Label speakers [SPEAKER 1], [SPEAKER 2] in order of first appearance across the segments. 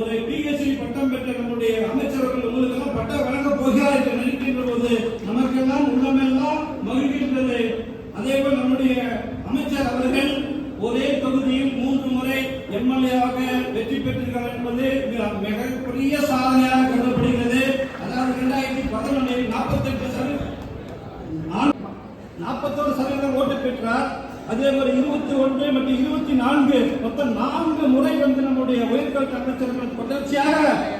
[SPEAKER 1] ஒரு பிஹெச்டி பட்டம் பெற்ற நம்முடைய அமைச்சர்கள் உங்களுக்கெல்லாம் பட்டம் வழங்க போகிறார் என்று நினைக்கின்ற போது நமக்கெல்லாம் உள்ளமெல்லாம் மகிழ்கின்றது. அதே போல் நம்முடைய அமைச்சர் அவர்கள் ஒரே தொகுதியில் 3 முறை எம்எல்ஏவாக வெற்றி பெற்றிருக்கிறார் என்பது மிகப்பெரிய சாதனையாக கருதப்படுகிறது. அதாவது 2011 41% ஓட்டு பெற்றார். அதே மாதிரி 21 மற்றும் 24 மொத்தம் 4 முறை நம்முடைய உயர்கல்வி அமைச்சர்கள் தொடர்ச்சியாக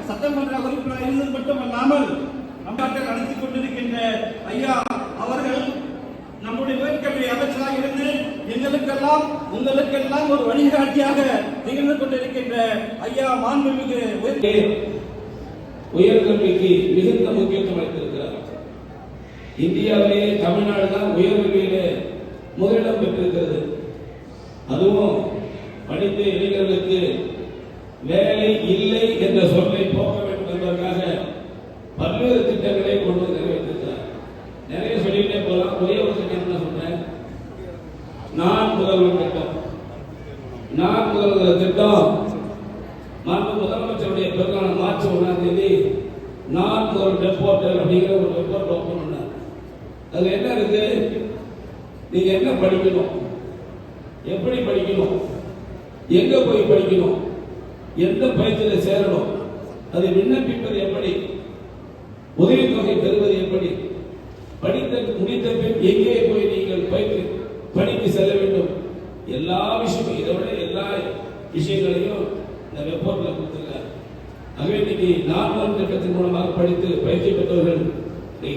[SPEAKER 1] சட்டமன்ற உறுப்பினர் இருந்தது மட்டுமல்லாமல் நாட்டை நடத்தி கொண்டிருக்கின்ற ஐயா அவர்கள் நம்முடைய உயர்கல்வி அமைச்சராக இருந்து எங்களுக்கெல்லாம் உங்களுக்கெல்லாம் ஒரு வழிகாட்டியாக திகழ்ந்து கொண்டிருக்கின்ற ஐயா மாண்புமிகு
[SPEAKER 2] உயர்கல்விக்கு மிகுந்த முக்கியத்துவம் அளித்திருக்கிறார். இந்தியாவிலேயே தமிழ்நாடு தான் உயர்கல்வியிலே முதலிடம் பெற்றிருக்கிறது. அதுவும் படித்த இளைஞர்களுக்கு வேலை இல்லை என்ற சொல்லை போக்க வேண்டும் என்பதற்காக பல்வேறு திட்டங்களை கொண்டு வந்து நிறைவேற்றிருக்கிறார். நிறைய சொல்லிட்டே போகலாம். ஒரே ஒரு திட்டம் என்ன சொல்றேன், நான் முதல்வர் திட்டம். நான் முதல்வர் திட்டம் மாண்பு முதலமைச்சருடைய பிறந்த மார்ச் 1ஆம் தேதி நான் முதல் ரிப்போர்ட்டர் அப்படிங்கிற ஒரு ரிப்போர்ட் ஓப்பன் பண்ணார். அது என்ன இருக்கு, நீங்க என்ன படிக்கணும், எப்படி படிக்கணும், எங்க போய் படிக்கணும், எந்த பயிற்சியில சேரணும், அதை விண்ணப்பிப்பது எப்படி, உதவித்தொகை பெறுவது எப்படி, படித்த முடித்த பின் எங்கே போய் நீங்கள் படிக்க செல்ல வேண்டும், எல்லா விஷயமும் இதை விட எல்லா விஷயங்களையும் இந்த ரிப்போர்ட்ல கொடுத்திருக்காரு. ஆகவே இன்னைக்கு நான்கு திட்டத்தின் மூலமாக படித்து பயிற்சி பெற்றவர்கள்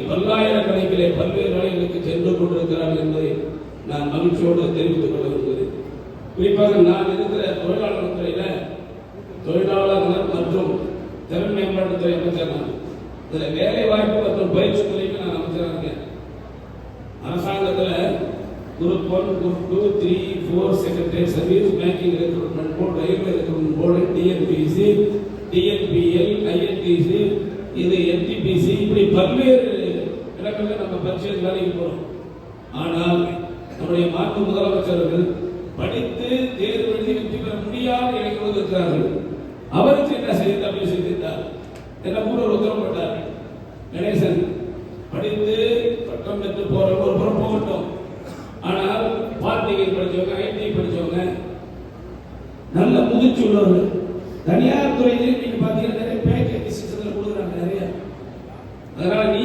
[SPEAKER 2] பல்லாயிரக்கணக்கிலே பல்வேறு வேலைகளுக்கு சென்று கொண்டிருக்கிறார்கள் என்பதை நான் மகிழ்ச்சியோடு தெரிவித்துக் கொள்ள விரும்புகிறேன். குறிப்பாக நான் இருக்கிற தொழிலாளர் துறையில தொழிலாளர் மற்றும் திறன் மேம்பாட்டுத்துறை அமைச்சர் நான். இதுல வேலை வாய்ப்பு மற்றும் பயிற்சி துறைக்கு நான் அமைச்சராக இருக்கேன். அரசாங்கத்தில் group 1, group 2, 3, 4 secretary service, banking recruitment board, railway recruitment board, TNPC, TNPL, INTC, இது என்டிபிசி, இப்படி பல்வேறு இடங்களில் நம்ம பரிசீலனை வேலைக்கு போறோம். ஆனால் நம்முடைய மாண்பு முதலமைச்சர்கள் படித்து தேர்வு எழுதி வெற்றி பெற முடியாத இளைஞர்கள் இருக்கிறார்கள். அவருக்கு என்ன செய்து அப்படி செய்திருந்தார், என்ன கூட ஒரு உத்தரவு போட்டார், கணேசன் படித்து பட்டம் பெற்று போற ஒரு புறம் போகட்டும், ஆனால் பார்ட்டிகள் படிச்சவங்க, ஐடி படிச்சவங்க, நல்ல முதிர்ச்சி உள்ளவர்கள் தனியார் துறையிலே நீங்க பாத்தீங்கன்னா நிறைய பேக்கேஜ் சிஸ்டத்தில் கொடுக்குறாங்க நிறைய. அதனால நீ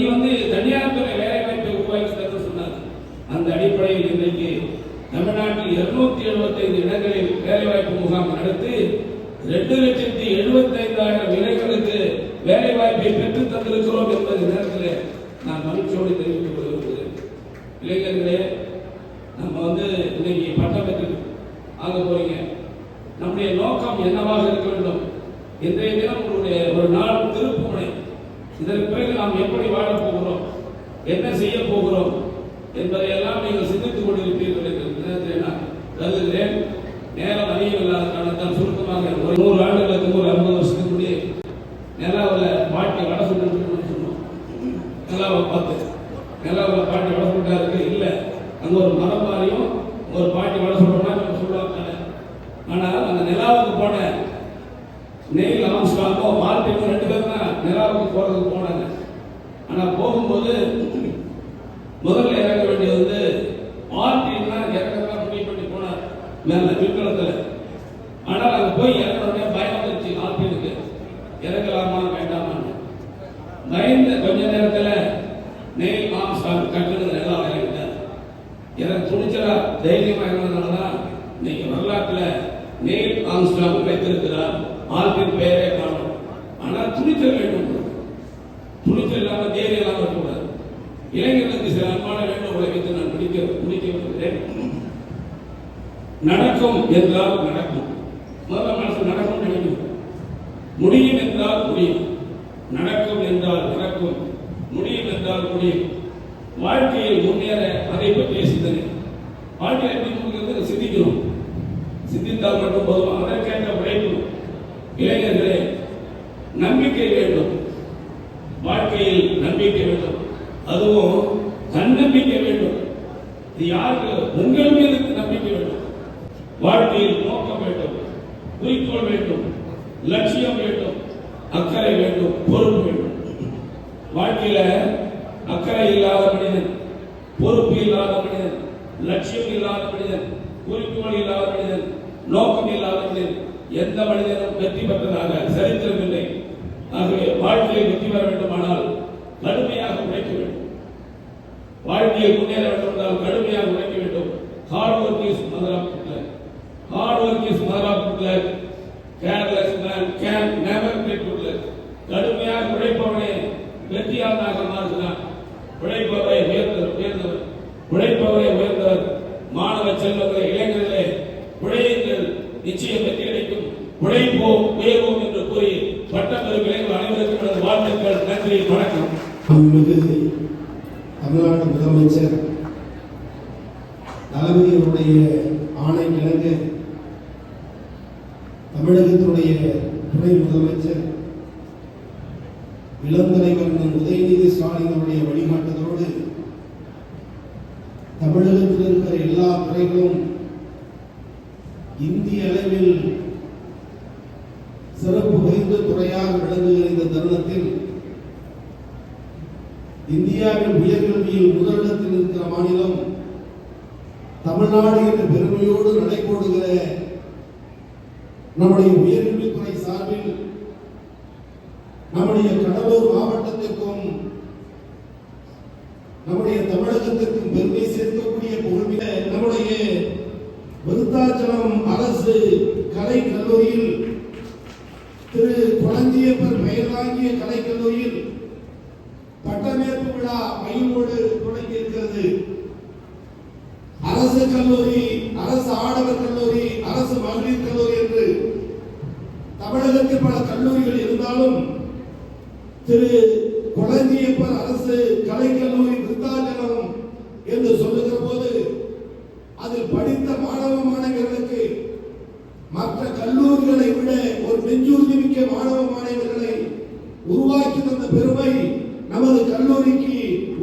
[SPEAKER 2] தனியார் துறை வேலை வாய்ப்பை உருவாக்கி தர சொன்னார். அந்த அடிப்படையில் இன்றைக்கு தமிழ்நாட்டில் 275 இடங்களில் வேலை வாய்ப்பு முகாம் நடத்தி 2,75,000 இளைஞர்களுக்கு வேலை வாய்ப்பை பெற்று தந்திருக்கிறோம் என்பது நேரத்தில் நான் மகிழ்ச்சியோடு தெரிவித்துக் கொள்ள விரும்புகிறேன். இளைஞர்களே, நம்ம இன்னைக்கு பட்டம் பெற்று ஆக போறீங்க. நம்முடைய நோக்கம் என்னவாக இருக்க வேண்டும்? இன்றைய தினம் உங்களுடைய ஒரு நாள் திருப்புமுனை. இதற்கு பிறகு நாம் எப்படி வாழப் போகிறோம், என்ன செய்ய போகிறோம் என்பதையெல்லாம் நீங்கள் சிந்தித்துக் கொண்டிருப்பீர்கள் என்று நான் கருதுகிறேன். நேரம் அதிகம் இல்லாத காரணத்தால் சுருக்கமாக ஒரு 100 ஆண்டுகளுக்கு 50 வருஷத்துக்கு முன்னே நிலாவில் பாட்டி வடை சுட்டு சொன்னோம். நிலாவை பார்த்து நிலாவில் பாட்டி வடை சுட்டா இருக்கு இல்லை, அங்க ஒரு மரம் மாதிரியும் ஒரு பாட்டி வடை சுடுறோம்னா சொல்லுவாங்க. ஆனால் அந்த நிலாவுக்கு போன நெயில் ஆம்ஸ்ட்ராங்கோ மார்டினோ 2 பேரும் தான் நிலாவுக்கு போறதுக்கு போனாங்க. ஆனால் போகும்போது முதல்ல இறங்க வேண்டியது வந்து ஆர்டினா இறங்கதான் முடிவு பண்ணி போனார் மேல விற்களத்துல. ஆனால் அங்க போய் இறங்கினோடனே பயம் வந்துருச்சு ஆர்டினுக்கு, இறங்கலாமா வேண்டாமான்னு. பயந்த கொஞ்ச நேரத்துல நெயில் ஆம்ஸ்ட்ராங் கட்டுறது எல்லாம் இறங்கிட்டார். எனக்கு துணிச்சலா தைரியமா இருந்ததுனாலதான் இன்னைக்கு வரலாற்றுல நெயில் ஆம்ஸ்ட்ராங் வைத்திருக்கிறார். ஆர்டின் பெயரே காணும். ஆனால் துணிச்சல் வேண்டும். துணிச்சல் இல்லாம தைரியம் இல்லாம இருக்கக்கூடாது. இளைஞர்களுக்கு சில அன்பான வேண்டுகோளை வைத்து நான் முடிக்க விரும்புகிறேன். நடக்கும் என்றால் நடக்கும். முதல்ல மனசு நடக்கும் நினைக்கும். முடியும் என்றால் முடியும். நடக்கும் என்றால் நடக்கும். முடியும் என்றால் முடியும். வாழ்க்கையில் முன்னேற அதை பற்றிய சிந்தனை. வாழ்க்கையை எப்படி முன்னேறது சிந்திக்கணும். சிந்தித்தால் மட்டும் போதும். அதற்கேற்ற உழைப்பு. இளைஞர்களே, நம்பிக்கை வேண்டும். வாழ்க்கையில் நம்பிக்கை வேண்டும். அதுவும் தன்னம்பிக்கை வேண்டும். இது யாருக்கு? உங்கள் மீது நம்பிக்கை வேண்டும். வாழ்க்கையில் நோக்கம் வேண்டும், குறிக்கோள் வேண்டும், லட்சியம் வேண்டும், அக்கறை வேண்டும், பொறுப்பு வேண்டும். வாழ்க்கையில அக்கறை இல்லாத மனிதன், பொறுப்பு இல்லாத மனிதன், லட்சியம் இல்லாத மனிதன், குறிக்கோள் இல்லாத மனிதன், நோக்கம் இல்லாத மனிதன் எந்த மனிதனும் வெற்றி பெற்றதாக சரித்திரம் இல்லை. ஆகவே வாழ்க்கையில் வெற்றி பெற வேண்டுமானால் கடுமையாக உழைக்க வேண்டும். வாழ்க்கையில் முன்னேற வேண்டும் என்றால் கடுமையாக உழைக்க வேண்டும். Hard work is mother of good luck. Hard work is mother of good luck. Careless man can never get good luck. கடுமையாக உழைப்பவனே வெற்றியாளனாக மாறுகிறான். உழைப்பவரை உயர்ந்தவர், உழைப்பவரை உயர்ந்தவர். மாணவ செல்வங்களே, இளைஞர்களே, உழையுங்கள், நிச்சயம் வெற்றி கிடைக்கும். உழைப்போம், உயர்வோம் என்று கூறி பட்டம் பெறும் இளைஞர்கள் அனைவருக்கும் எனது வாழ்த்துக்கள். நன்றி, வணக்கம்.
[SPEAKER 3] தமிழ்நாடு முதலமைச்சர் தளபதியுடைய ஆணை கிழங்க தமிழகத்தினுடைய துணை முதலமைச்சர் இளம் தலைவர் உதயநிதி ஸ்டாலினுடைய வழிகாட்டுதலோடு தமிழகத்தில் இருக்கிற எல்லா துறைகளும் இந்திய அளவில் சிறப்பு வாய்ந்த துறையாக விளங்குகிற இந்த தருணத்தில் இந்தியாவின் உயர்கல்வியில் முதலிடத்தில் இருக்கிற மாநிலம் தமிழ்நாடு என்ற பெருமையோடு நடைபோடுகிற நம்முடைய உயர்கல்வித்துறை சார்பில் நம்முடைய கடலூர் மாவட்டத்திற்கும் நம்முடைய தமிழகத்திற்கும் பெருமை சேர்க்கக்கூடிய புகழ்மிக நம்முடைய விருத்தாச்சலம் அரசு கலை கல்லூரியில் திரு கொளஞ்சியப்பர் பெயர் தாங்கிய கலை கல்லூரியில் பட்டமேற்பு விழா மகிழ்வோடு தொடங்கி இருக்கிறது. அரசு கல்லூரி, அரசு ஆடவர் கல்லூரி, அரசு மகளிர் கல்லூரி என்று தமிழகத்தில் பல கல்லூரிகள் இருந்தாலும் திரு கொளஞ்சியப்பர் அரசு கலை கல்லூரி விருத்தாச்சலம் என்று சொல்லுகிற போது அதில் படித்த மாணவ மாணவியர்களுக்கு மற்ற கல்லூரிகளை விட ஒரு நெஞ்சுறுதி மிக்க மாணவ மாணவியர்களை உருவாக்கி தந்த பெருமை நமது கல்லூரிக்கு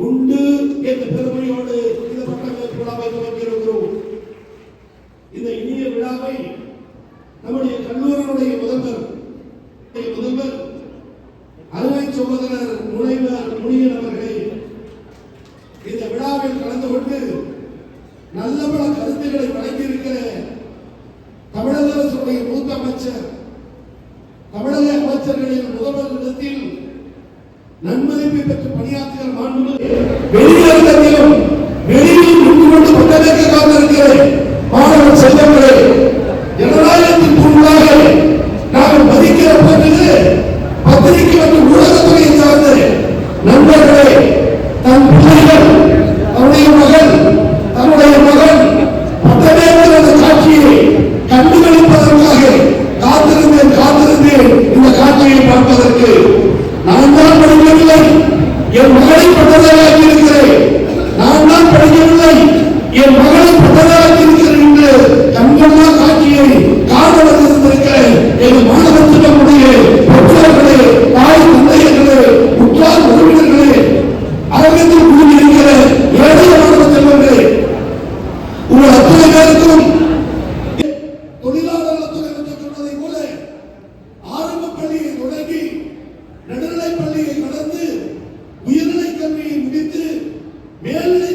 [SPEAKER 3] உண்டு என்ற பெருமையோடு இந்த பட்டமேற்பு விழாவை துவங்கியிருக்கிறோம். இந்த இனிய விழாவை நம்முடைய கல்லூரியினுடைய முதல்வர் அருமை சகோதரர் முனைவர் முனியன் அவர்களை இந்த விழாவில் கலந்து கொண்டு நல்ல பல கருத்துக்களை வழங்கியிருக்கிற தமிழக அரசுடைய மூத்த அமைச்சர், தமிழக அமைச்சர்களின் முதல்வரிடத்தில் நன்மதிப்பை பெற்று பணியாற்றுகிற மாண்புமிகு வெளியிலும் வெளியில் நின்று கொண்டு பட்டமேற்க காத்திருக்கிற மாணவ செல்வங்களே, ஜனநாயகத்தின் தூண்களாக நாங்கள் மதிக்கிற போது பத்திரிகை மற்றும் ஊடகத்துறையை சார்ந்த நண்பர்களே, தன் பிள்ளைகள், தன்னுடைய மகன் பட்டமேற்கிற காட்சியை கண்டுகளிப்பதற்காக காத்திருந்தேன் இந்த காட்சியை பார்ப்பதற்கு. நான் தான் படிக்கவில்லை, என் மகளை பட்டதாராக்கி இருக்கிறேன். நான் தான் படிக்கவில்லை, என் மகளை பட்டதாராக்கி இருக்கிறேன் என்று கண்கொள்ளா காட்சியை காண வந்திருக்கிறேன். எங்கள் மாணவர்களுடைய பெற்றோர்களே, தாய் தந்தையர்களே, உற்றார் உறவினர்களே, அரங்கத்தில் கூடியிருக்கிற ஏழை மாணவ செல்வங்களே, உங்கள் அத்தனை பேருக்கும் தொழிலாளர் நலத்துறை என்று சொன்னதை போல ஆரம்ப பள்ளியை தொடங்கி நடுநிலை பள்ளியை கடந்து உயர்நிலை கல்வியை முடித்து மேல்நிலை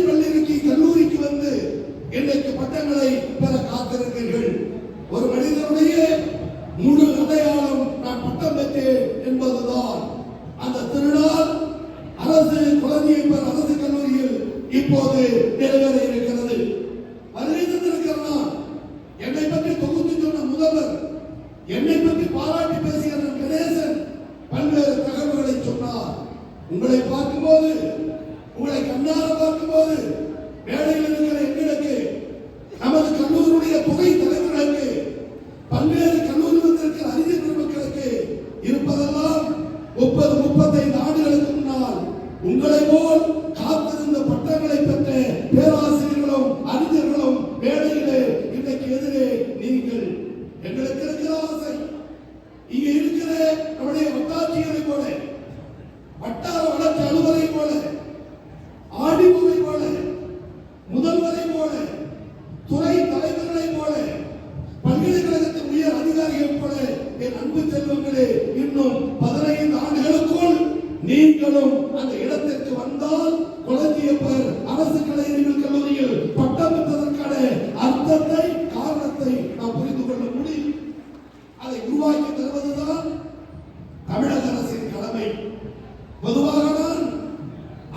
[SPEAKER 3] நீங்களும் அந்த இடத்திற்கு வந்தால் கொளஞ்சியப்பர் அரசு கலை அறிவியல் கல்லூரியில் பட்டம் பெற்றதற்கான அர்த்தத்தை காரணத்தை நாம் புரிந்து கொள்ள முடியும். அதை உருவாக்கி தருவதுதான் தமிழக அரசின் கடமை. பொதுவாக நான்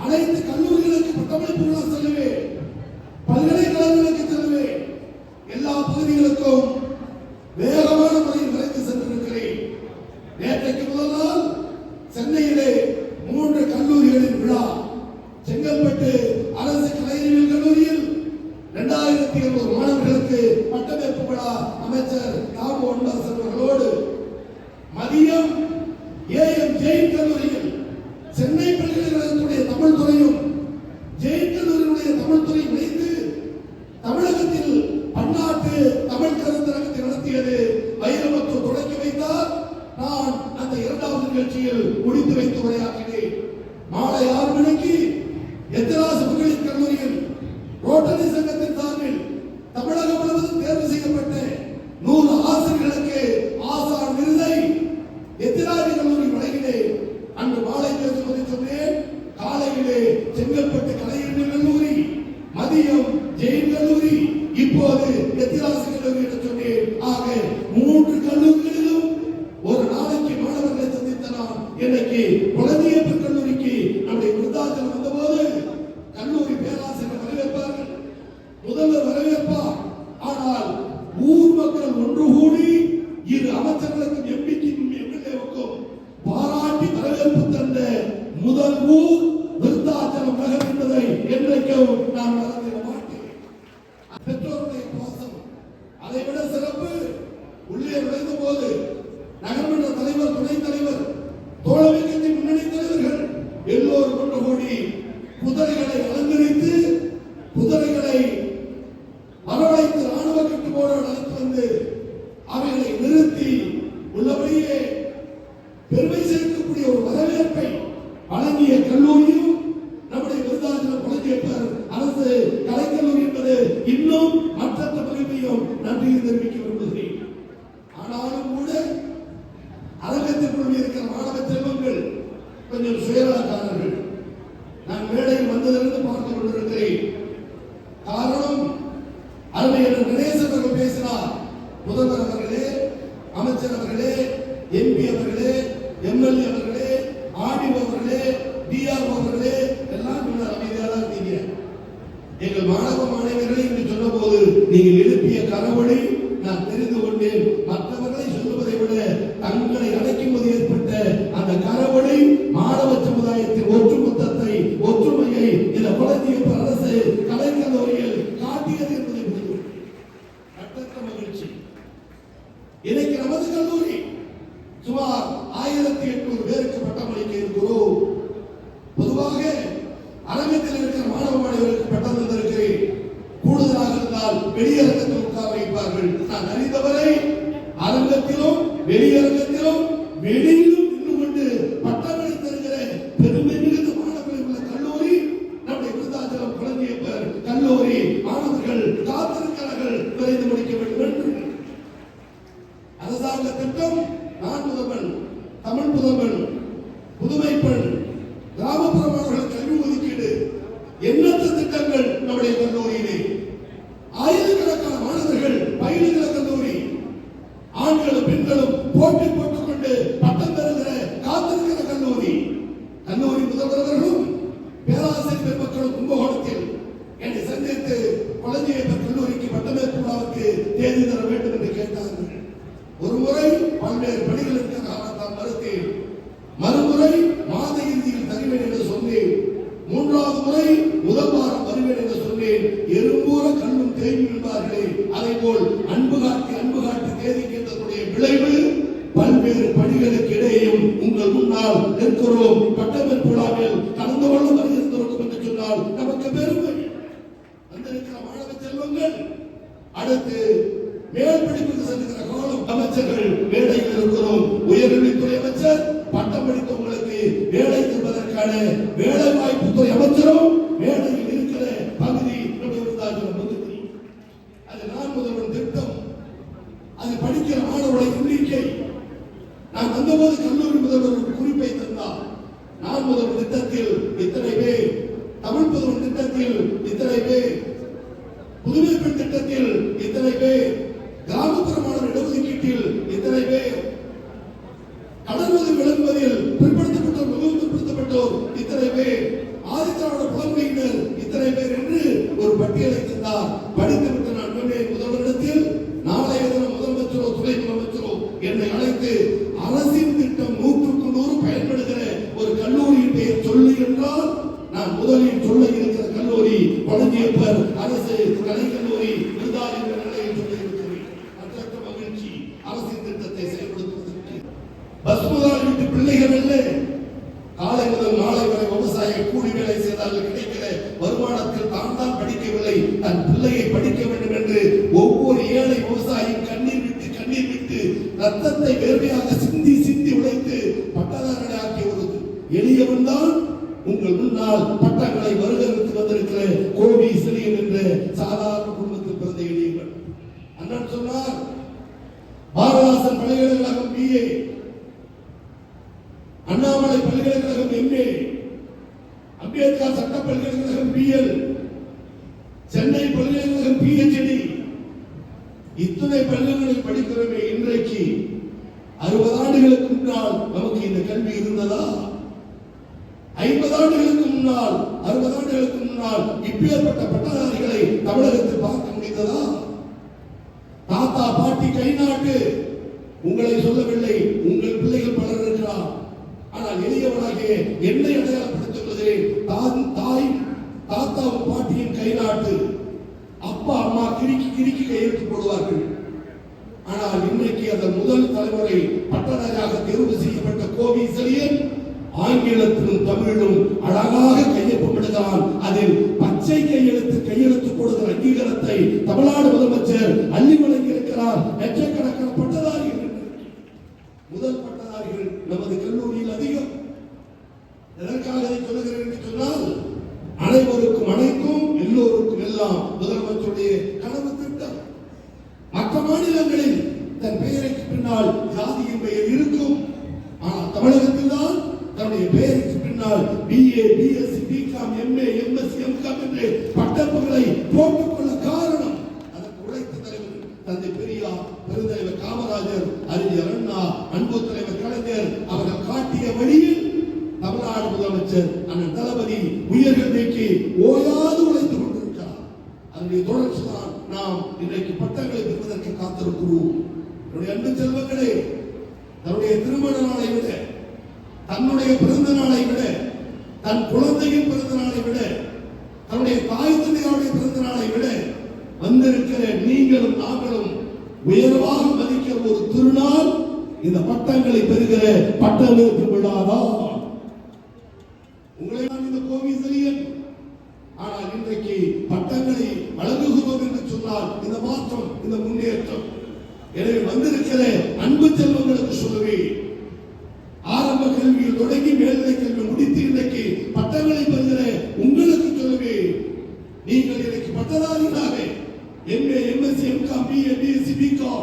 [SPEAKER 3] அனைத்து கல்லூரிகளுக்கு பட்டமளிப்பு விழா செல்லுவேன், பல்கலைக்கழகங்களுக்கு செல்லுவேன், எல்லா பகுதிகளுக்கும் வேகமான முறையில் விரைந்து சென்றிருக்கிறேன். நேற்றைக்கு முதல் நாள் சென்னையிலே 3 கல்லூரிகளின் விழா. செங்கல்பட்டு அரசு கலை அறிவியல் கல்லூரியில் 2200 மாணவர்களுக்கு பட்டமளிப்பு விழா அமைச்சர் ராமு அன்பரசன் அவர்களோடு, மதியம் ஏஎம் ஜெயின் கல்லூரியில் சென்னை பல்கலைக்கழகத்துடைய தமிழ் துறையும் ஜெயின் கல்லூரியுடைய தமிழ் துறை இணைந்து தமிழகத்தில் பன்னாட்டு தமிழ் கருத்தரங்கத்தை நடத்தியது வைரமுத்து தொடங்கி வைத்தார். நான் அந்த 2வது நிகழ்ச்சியில் முடித்து வைத்து உரையாற்றினேன். மாலை 6 மணிக்கு எத்திராஸ் மகளிர் கல்லூரியில் ரோட்டரி சங்கத்தின் சார்பில் தமிழகம் முழுவதும் தேர்வு செய்யப்பட்ட 100 ஆசிரியர்களுக்கு ஆசான் விருதை எத்திராஜி கல்லூரி வழங்கினேன். அன்று மாலை பேசுவதை சொன்னேன். காலையிலே செங்கல்பட்டு கலை அறிவியல் கல்லூரி, மதியம் ஜெயின் கல்லூரி, இப்போது எத்திராசி கல்லூரி என்று சொன்னேன். ஆக 3 கல்லூரிகளிலும் ஒரு நாளைக்கு மாணவர்களை சந்தித்த நாம் இன்னைக்கு கொளஞ்சியப்பர் கல்லூரிக்கு நம்முடைய விருதாச்சலம் வந்தபோது கல்லூரி பேராசிரியர் வரவேற்பார்கள், முதல்வர் வரவேற்பார். ஆனால் ஊர் மக்கள் ஒன்று கூடி இரு அமைச்சர்களுக்கும் எம்பிக்கும் எம்எல்ஏவுக்கும் பாராட்டி வரவேற்பு தந்த முதல் ஊர் விருத்தாச்சலம் நகர் என்பதை என்றைக்கும் நான் மறந்திட மாட்டேன். பெற்றோருடைய பாசம் அதைவிட சிறப்பு. உள்ளே நுழைந்த போது நகர்மன்ற தலைவர், துணைத் தலைவர், தோழமை கட்சி முன்னணி தலைவர்கள் எல்லோரும் ஒன்று கூடி குதிரைகளை அலங்கரித்து குதிரைகளை வரவழைத்து ராணுவ கட்டுப்பாடு அழைத்து வந்து அவைகளை நிறுத்தி உள்ளபடியே பெருமை சேர்க்கக்கூடிய ஒரு வரவேற்பை வழங்கிய கல்லூரியும் நம்முடைய விருதாச்சலம் கொளஞ்சியப்பர் அரசு கலைக்கல்லூரி என்பது இன்னும் மற்ற மகிமையும் நன்றியை தெரிவிக்க விரும்புகிறேன். ஆனாலும் கூட அரங்கத்திற்குள் இருக்கிற மாணவ செல்வங்கள் கொஞ்சம் சுயநலக்காரர்கள். நான் மேடையில் வந்ததிலிருந்து பார்த்து கொண்டிருக்கிறேன். காரணம், அருமையான கணேசன் அவர்கள் பேசினார். முதல்வர் அவர்களே, அமைச்சர் அவர்களே, எம்பி அவர்களே, எம்எல்ஏ அவர்களே, ஆர்டிஓ அவர்களே, டிஆர்ஓ அவர்களே எல்லாம் அமைதியாக இருந்தீங்க. எங்கள் மாணவ மாணவியர்களை என்று சொன்ன போது நீங்கள் எழுப்பிய கரவொலி நான் தெரிந்து கொண்டேன். மற்றவர்களை சொல்லுவதை விட தங்களை அழைக்கும் போது ஏற்பட்ட அந்த கரவொலி மாணவ சமுதாயத்தின் ஒற்றுமொத்தத்தை, ஒற்றுமையை இந்த கொளஞ்சியப்பர் அரசு கலைக்கல்லூரியில் காட்டியது என்பதை புரிந்து கட்டற்ற மகிழ்ச்சி. இன்னைக்கு நமது கல்லூரி சுமார் 1800 பேருக்கு பட்டமளிக்க இருக்கிறோம். பொதுவாக அரங்கத்தில் இருக்கிற மாணவ மாணவர்களுக்கு பட்டம் தந்திருக்கிறேன். கூடுதலாக இருந்தால் வெளியரங்கத்தில் உட்கார வைப்பார்கள். நான் அறிந்தவரை அரங்கத்திலும் வெளியரங்கத்திலும் வெளியிலும் நின்று கொண்டு பட்டங்களை தருகிற பெருமை மிகுந்த மாணவர்கள் உள்ள கல்லூரி நம்முடைய விருதாச்சலம் கொளஞ்சியப்பர் கல்லூரி. மாணவர்கள் காத்திருக்கிறார்கள் விரைந்து முடிக்க வேண்டும் என்று. அரசாங்க திட்டம் நான் முதல்வன், தமிழ் முதல்வன், புதுமை பெண், கிராமப்புற மாணவர்கள் கல்வி ஒதுக்கீடு, எண்ணற்ற திட்டங்கள் நம்முடைய கல்லூரியிலே. ஆயிரக்கணக்கான மாணவர்கள் பயிலுகிற கல்லூரி. ஆண்களும் பெண்களும் போட்டி போட்டுக் கொண்டு பட்டம் பெறுகிற காத்திருக்கிற கல்லூரி. கல்லூரி முதல்வர்களும் பேராசிரியர் பெருமக்களும் கும்பகோணத்தில் என்னை சந்தித்து கொளஞ்சியப்பர் கல்லூரிக்கு பட்டமளிப்பு விழாவுக்கு தேதி தர வேண்டும் என்று கேட்டார்கள். ஒரு முறை பல்வேறு பணிகளுக்கு நான் மறுத்தேன். மறுமுறை மாத இறுதியில் தருவேன் என்று சொன்னேன். 3வது முறை முதல் வாரம் வருவேன் என்று சொன்னேன். எறும்பூர கண்ணும் தேங்கி விழுந்தார்களே, அதை போல் அன்பு காட்டி தேதி கேட்டதுடைய விளைவு பல்வேறு பணிகளுக்கு இடையேயும் உங்கள் முன்னால் நிற்கிறோம். பட்டமளிப்பு விழாவில் கலந்து கொள்ள வருகிறோம் என்று சொன்னால் நமக்கு பெருமை. வந்திருக்கிற மாணவ செல்வங்கள் அடுத்து மேல் படிப்புக்கு செல்கிற காலம் அமைச்சர்கள் வேலையில் இருக்கிறோம். உயர்கல்வித்துறை அமைச்சர் பட்டம் படித்தவங்களுக்கு வேலை தருவதற்கான வேலை வாய்ப்பு துறை அமைச்சரும் வேலையில் இருக்கிற பகுதி விருதாச்சலம் பகுதி. அது நான் முதல்வன் திட்டம். அது படிக்கிற மாணவர்களை எண்ணிக்கை. நான் வந்தபோது கல்லூரி முதல்வர் குறிப்பை தந்தார். நான் திட்டத்தில் இத்தனை பேர், புதுமை பெண் திட்டத்தில் இத்தனை பேர், கிராமப்புற மாணவர் இடஒதுக்கீட்டில் இத்தனை பேர், கடனுதவி வழங்குவதில் பிற்படுத்தப்பட்டோர், மிகவும் பிற்படுத்தப்பட்டோர் இத்தனை பேர், ஆதிதிராவிட புலம்பெயினர் இத்தனை பேர் என்று ஒரு பட்டியலை தந்தார். படித்துவிட்டு நான் சொன்னேன் முதல்வரிடத்தில், நாளைய தினம் முதலமைச்சரோ துணை முதலமைச்சரோ என்னை அழைத்து அரசின் திட்டம் 100க்கு 100 பயன்படுகிற ஒரு கல்லூரியின் பெயர் சொல்லு என்றால் நான் முதலில் சொல்ல இருக்கிற கல்லூரி கொளஞ்சியப்பர் அரசு கலைக்கல்லூரி விருதார் என்ற நிலையில் சொல்ல இருக்கிறேன். மற்ற மகிழ்ச்சி அரசின் திட்டத்தை செயல்படுத்துவதற்கு பஸ் முதலாளி வீட்டு பிள்ளைகள் அல்ல, காலை முதல் மாலை வரை விவசாய கூலி வேலை செய்தால் கிடைக்கிற வருமானத்தில் தான் படிக்கவில்லை, தன் பிள்ளையை படிக்க வேண்டும் என்று ஒவ்வொரு ஏழை விவசாயியும் கண்ணீர் விட்டு ரத்தத்தை வேர்வையாக சிந்தி சிந்தி உழைத்து பட்டதாரனை ஆக்கிய ஒரு எளியவன் தான் உங்கள் முன்னால் பட்டங்களை வருகிறது வந்திருக்கிற கோவி செலியன் என்ற சாதாரண குடும்பத்தில் பிறந்த எளியவன். அண்ணன் சொன்னார், பாரதாசன் பல்கலைக்கழகம் BA, அண்ணாமலை பல்கலைக்கழகம் MA, அம்பேத்கர் சட்ட பல்கலைக்கழகம் BL, சென்னை பல்கலைக்கழகம் PhD, இத்தனை பல்கலைக்கழகம் படிக்கிறோமே. இன்றைக்கு 60 ஆண்டுகளுக்கு முன்னால் நமக்கு இந்த கல்வி இருந்ததா? 50 ஆண்டுகளுக்கு முன்னால், 60 ஆண்டுகளுக்கு முன்னால் இப்பேற்பட்ட பட்டதாரிகளை தமிழகத்தில் பார்க்க முடிந்ததா? தாத்தா பாட்டி கை நாட்டு, உங்களை சொல்லவில்லை, உங்கள் பிள்ளைகள் பலர் இருக்கிறார். ஆனால் எளியவனாக என்னை அடையாளப்படுத்திக் கொள்கிறேன். தாய் தாத்தாவும் பாட்டியும் கை நாட்டு, அப்பா அம்மா கிறுக்கி கிறுக்கி கையெழுத்து போடுவார்கள். ஆனால் இன்றைக்கு அதன் முதல் தலைமுறை பட்டதாரியாக தேர்வு செய்யப்பட்ட கோவி செலியன் ஆங்கிலத்திலும் தமிழிலும் அழகாக கையொப்பமிடுகிறான். அதில் பச்சை கையெழுத்து போடுகிற அங்கீகாரத்தை தமிழ்நாடு முதலமைச்சர் அள்ளி வழங்கியிருக்கிறார். லட்சக்கணக்கான பட்டதாரிகள், முதல் பட்டதாரிகள் நமது கல்லூரியில் அதிகம். எதற்காக இதை சொல்லுகிறேன் என்று சொன்னால், அனைவருக்கும் அனைத்தும் எல்லோருக்கும் எல்லாம் முதலமைச்சருடைய கனவு திட்டம். மற்ற மாநிலங்களில் தன் பெயருக்கு பின்னால் ஜாதியின் பெயர் இருக்கும், ஆனால் தமிழகத்தில் தான் தன்னுடைய பெயருக்கு பின்னால் BA, BSc, BCom, MA, MSc, MCom என்று பட்டப்புகளை போட்டுக்கொள்ள காரணம் அதற்கு உழைத்த தலைவர் தந்தை பெரியார், பெருந்தலைவர் காமராஜர், அறிஞர் அண்ணா, அன்பு தலைவர் கலைஞர் அவர்கள் காட்டிய வழியில் தமிழ்நாடு முதலமைச்சர் அண்ணன் தளபதி உயர்கள் நீக்கி ஓயாது உழைத்துக் கொண்டிருக்கிறார். அதனுடைய தொடர்ச்சி தான் நாம் இன்றைக்கு பட்டங்களை பெறுவதற்கு காத்திருக்கிறோம். என்னுடைய அன்பு செல்வங்களே, தன்னுடைய திருமண நாளை விட, தன்னுடைய பிறந்த நாளை விட, தன் குழந்தையின் பிறந்த நாளை விட, தன்னுடைய தாய் தந்தையாருடைய பிறந்த நாளை விட வந்திருக்கிற நீங்களும் நாங்களும் உயர்வாக மதிக்கிற ஒரு திருநாள் இந்த பட்டங்களை பெறுகிற பட்டமளிப்பு விழாதான். உங்களை நான் இந்த கோவி செலியன், ஆனால் இன்றைக்கு பட்டங்களை வழங்குகிறோம் என்று சொன்னால் இந்த மாற்றம், இந்த முன்னேற்றம். எனவே வந்திருக்கிற அன்பு செல்வங்களுக்கு சொல்லுவேன், ஆரம்ப கல்வியில் தொடங்கி மேல்நிலை கல்வி முடித்து இன்றைக்கு பட்டங்களை பெறுகிற உங்களுக்கு சொல்லுவேன், நீங்கள் இன்றைக்கு பட்டதாரிகளாக MA, MSc, MCom, BA, BSc, BCom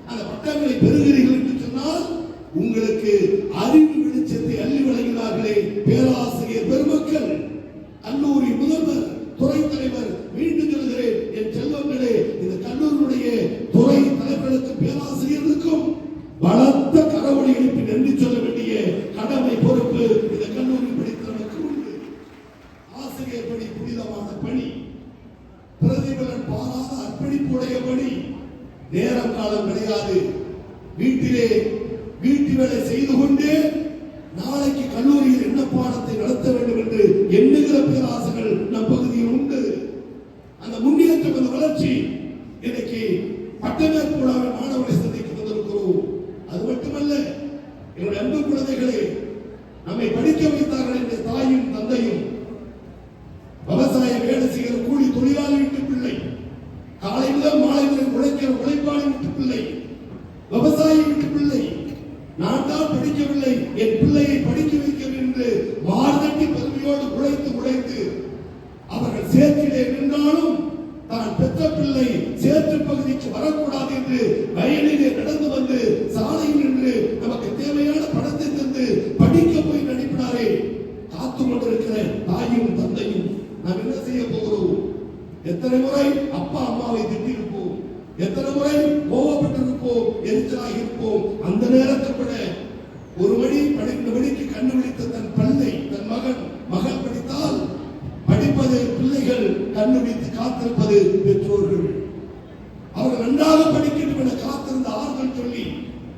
[SPEAKER 3] அந்த பட்டங்களை பெறுகிறீர்கள் என்று சொன்னால் உங்களுக்கு அறிவு வெளிச்சத்தை அள்ளி வழங்கினார்களே பேராசிரியர் பெருமக்கள், கல்லூரி முதல்வர், துறை தலைவர். மீண்டும் சொல்கிறேன் என் செல்வங்களே, இந்த கல்லூரியுடைய துறை தலைவர்களுக்கு பேராசிரியர்களுக்கும் பலத்த கரவொலி எழுப்பி நன்றி சொல்ல வேண்டிய கடமை பொறுப்பு இந்த கல்லூரி படித்தவர்களுக்கு உண்டு. ஆசிரியர் பணி புனிதமான பணி, பிரதிபலன் பாராத அர்ப்பணிப்புடைய பணி. நேரம் காலம் கிடையாது. வீட்டிலே வீட்டு வேலை செய்து கொண்டே நாளைக்கு கல்லூரியில் என்ன பாடத்தை நடத்த வேண்டும் என்று எண்ணுகிற பேராசைகள் நம் பகுதியில் உண்டு. அந்த முன்னேற்றம், அந்த வளர்ச்சி இன்னைக்கு பட்டமேற்பு விழாவில் மாணவர்களை சந்திக்க வந்திருக்கிறோம். அது மட்டுமல்ல, என்னுடைய அன்பு குழந்தைகளே, நம்மை படிக்க வைத்தார்கள் என்ற தாயும் தந்தையும். விவசாய வேலை செய்கிற கூலி தொழிலாளி வீட்டு பிள்ளை, காலை முதல் மாலை வரை உழைக்கிற உழைப்பாளி வீட்டு பிள்ளை, விவசாயி வீட்டு பிள்ளை. நான் தான் படிக்கவில்லை, என் பிள்ளையை படிக்க வைக்கிறேன் என்று மார்தட்டி பெருமையோடு உழைத்து அவர்கள் சேர்த்திலே நின்றாலும் தான் பெற்ற பிள்ளை சேற்று பகுதிக்கு வரக்கூடாது என்று வயலிலே நடந்து வந்து சாலையில் நின்று நமக்கு தேவையான பணத்தை தந்து படிக்க போய் நடிப்பினாரே காத்து கொண்டிருக்கிற தாயும் தந்தையும். நாம் என்ன செய்ய போகிறோம்? எத்தனை முறை அப்பா அம்மாவை திட்டிருப்போம், எத்தனை முறை கோபப்பட்டிருப்போம், எரிச்சலாகி இருப்போம். அந்த நேரத்தில் கூட 1 மணி 12 மணிக்கு கண்ணு விழித்த தன் பிள்ளை, தன் மகள் படித்தால் படிப்பது பிள்ளைகள், கண்ணு விழித்து காத்திருப்பது பெற்றோர்கள். அவர்கள் நன்றாக படிக்கட்டும் என காத்திருந்த ஆறுதல் சொல்லி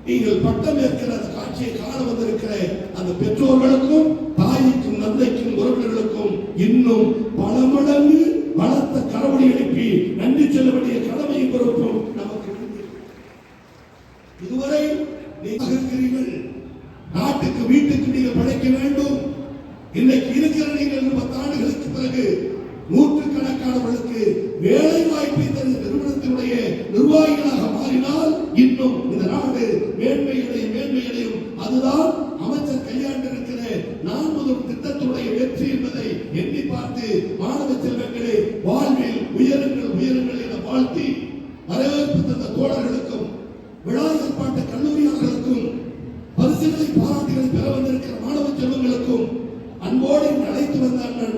[SPEAKER 3] நீங்கள் பட்டம் ஏற்கிற அந்த காட்சியை காண வந்திருக்கிற அந்த பெற்றோர்களுக்கும், தாய்க்கும், தந்தைக்கும், உறவினர்களுக்கும் இன்னும் பல மடங்கு பலத்த கரவொலி எழுப்பி நன்றி சொல்ல வேண்டிய கடமையும் பொறுப்பும் நமக்கு உண்டு. இதுவரை நீங்கள் இருக்கிறீர்கள், நாட்டுக்கு வீட்டுக்கு நீங்கள் படைக்க வேண்டும். இன்னைக்கு இருக்கிற நீங்கள் 10 ஆண்டுகளுக்கு பிறகு நூற்றுக்கணக்கானவர்களுக்கு வேலை வாய்ப்பை தந்த நிறுவனத்தினுடைய நிர்வாகிகளாக மாறினால் இன்னும் இந்த நாடு மேன்மையடையும். அதுதான் அமைச்சர் கையாண்டிருக்கிற 4 திட்டத்துடைய வெற்றி என்பதை எண்ணி பார்த்து மாணவ செல்வங்களே, வாழ்வில் உயருங்கள் என வாழ்த்தி வரவேற்பு தந்த தோழர்களுக்கும், விழா ஏற்பாட்டு கல்லூரியாளர்களுக்கும், பரிசுகளை பாராட்டுகளை பெற வந்திருக்கிற மாணவ செல்வங்களுக்கும் அன்போடு அழைத்து வந்தார்கள்.